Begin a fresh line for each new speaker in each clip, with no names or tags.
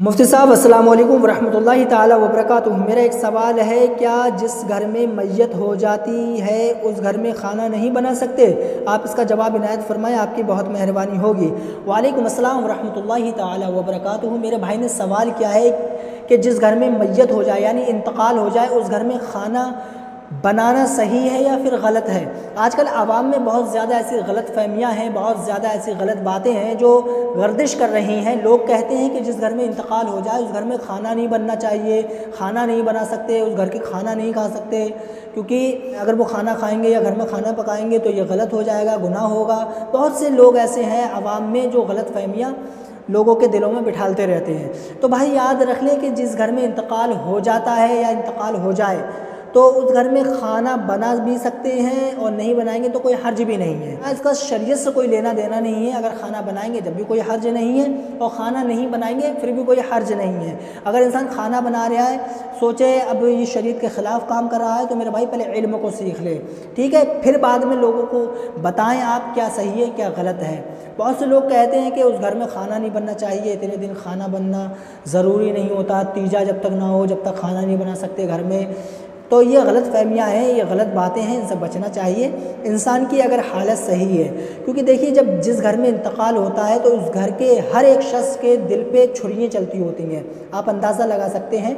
مفتی صاحب السلام علیکم ورحمۃ اللہ تعالی وبرکاتہ۔ میرا ایک سوال ہے، کیا جس گھر میں میت ہو جاتی ہے اس گھر میں کھانا نہیں بنا سکتے؟ آپ اس کا جواب عنایت فرمائیں، آپ کی بہت مہربانی ہوگی۔ وعلیکم السلام ورحمۃ اللہ تعالی وبرکاتہ۔ میرے بھائی نے سوال کیا ہے کہ جس گھر میں میت ہو جائے یعنی انتقال ہو جائے اس گھر میں کھانا بنانا صحیح ہے یا پھر غلط ہے؟ آج کل عوام میں بہت زیادہ ایسی غلط فہمیاں ہیں، بہت زیادہ ایسی غلط باتیں ہیں جو گردش کر رہی ہیں۔ لوگ کہتے ہیں کہ جس گھر میں انتقال ہو جائے اس گھر میں کھانا نہیں بننا چاہیے، کھانا نہیں بنا سکتے، اس گھر کے کھانا نہیں کھا سکتے، کیونکہ اگر وہ کھانا کھائیں گے یا گھر میں کھانا پکائیں گے تو یہ غلط ہو جائے گا، گناہ ہوگا۔ بہت سے لوگ ایسے ہیں عوام میں جو غلط فہمیاں لوگوں کے دلوں میں بٹھالتے رہتے ہیں۔ تو بھائی یاد رکھ لیں کہ جس گھر میں انتقال ہو جاتا ہے یا انتقال ہو جائے تو اس گھر میں کھانا بنا بھی سکتے ہیں اور نہیں بنائیں گے تو کوئی حرج بھی نہیں ہے۔ اس کا شریعت سے کوئی لینا دینا نہیں ہے۔ اگر کھانا بنائیں گے جب بھی کوئی حرج نہیں ہے اور کھانا نہیں بنائیں گے پھر بھی کوئی حرج نہیں ہے۔ اگر انسان کھانا بنا رہا ہے، سوچے اب یہ شریعت کے خلاف کام کر رہا ہے تو میرے بھائی پہلے علم کو سیکھ لے، ٹھیک ہے؟ پھر بعد میں لوگوں کو بتائیں آپ کیا صحیح ہے کیا غلط ہے۔ بہت سے لوگ کہتے ہیں کہ اس گھر میں کھانا نہیں بننا چاہیے، اتنے دن کھانا بننا ضروری نہیں ہوتا، تیجا جب تک نہ ہو جب تک کھانا نہیں بنا سکتے گھر میں۔ تو یہ غلط فہمیاں ہیں، یہ غلط باتیں ہیں، ان سے بچنا چاہیے انسان کی اگر حالت صحیح ہے۔ کیونکہ دیکھیے جب جس گھر میں انتقال ہوتا ہے تو اس گھر کے ہر ایک شخص کے دل پہ چھریاں چلتی ہوتی ہیں، آپ اندازہ لگا سکتے ہیں۔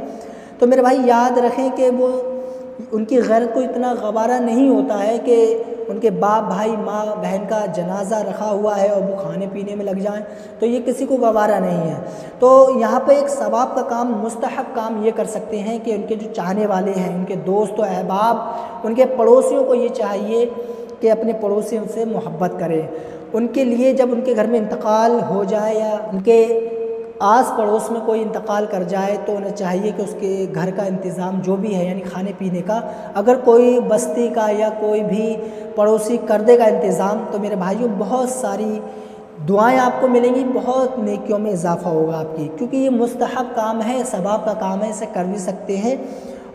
تو میرے بھائی یاد رکھیں کہ وہ ان کی غیرت کو اتنا گوارا نہیں ہوتا ہے کہ ان کے باپ بھائی ماں بہن کا جنازہ رکھا ہوا ہے اور وہ کھانے پینے میں لگ جائیں، تو یہ کسی کو گوارا نہیں ہے۔ تو یہاں پہ ایک ثواب کا کام، مستحب کام یہ کر سکتے ہیں کہ ان کے جو چاہنے والے ہیں، ان کے دوست و احباب، ان کے پڑوسیوں کو یہ چاہیے کہ اپنے پڑوسیوں سے محبت کریں۔ ان کے لیے جب ان کے گھر میں انتقال ہو جائے یا ان کے آس پڑوس میں کوئی انتقال کر جائے تو انہیں چاہیے کہ اس کے گھر کا انتظام جو بھی ہے یعنی کھانے پینے کا، اگر کوئی بستی کا یا کوئی بھی پڑوسی کر دے گا انتظام تو میرے بھائیوں بہت ساری دعائیں آپ کو ملیں گی، بہت نیکیوں میں اضافہ ہوگا آپ کی، کیونکہ یہ مستحب کام ہے، ثواب کا کام ہے، اسے کر بھی سکتے ہیں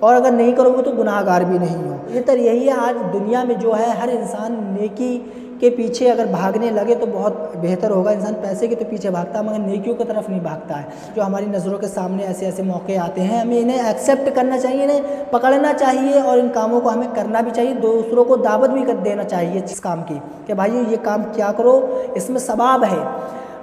اور اگر نہیں کرو گے تو گناہ گار بھی نہیں ہو۔ بہتر یہی ہے، آج دنیا میں جو ہے ہر انسان نیکی کے پیچھے اگر بھاگنے لگے تو بہت بہتر ہوگا۔ انسان پیسے کے تو پیچھے بھاگتا ہے مگر نیکیوں کی طرف نہیں بھاگتا ہے۔ جو ہماری نظروں کے سامنے ایسے ایسے موقع آتے ہیں ہمیں انہیں ایکسیپٹ کرنا چاہیے، انہیں پکڑنا چاہیے اور ان کاموں کو ہمیں کرنا بھی چاہیے، دوسروں کو دعوت بھی کر دینا چاہیے اس کام کی کہ بھائی یہ کام کیا کرو، اس میں ثواب ہے۔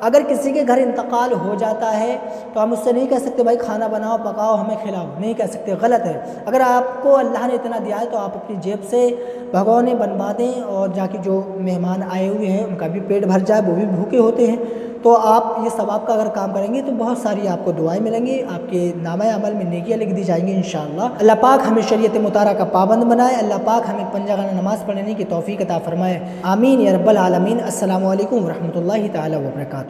اگر کسی کے گھر انتقال ہو جاتا ہے تو ہم اس سے نہیں کہہ سکتے بھائی کھانا بناؤ پکاؤ ہمیں کھلاؤ، نہیں کہہ سکتے، غلط ہے۔ اگر آپ کو اللہ نے اتنا دیا ہے تو آپ اپنی جیب سے بھگونے بنوا دیں اور جا کے جو مہمان آئے ہوئے ہیں ان کا بھی پیٹ بھر جائے، وہ بھی بھوکے ہوتے ہیں، تو آپ یہ ثواب کا اگر کام کریں گے تو بہت ساری آپ کو دعائیں ملیں گی، آپ کے نامہ عمل میں نیکیاں لکھ دی جائیں گی انشاءاللہ۔ اللہ پاک ہمیں شریعت مطہرہ کا پابند بنائے، اللہ پاک ہمیں پنجگانہ نماز پڑھنے کی توفیق عطا فرمائے، آمین یا رب العالمین۔ السلام علیکم ورحمۃ اللہ تعالی وبرکاتہ۔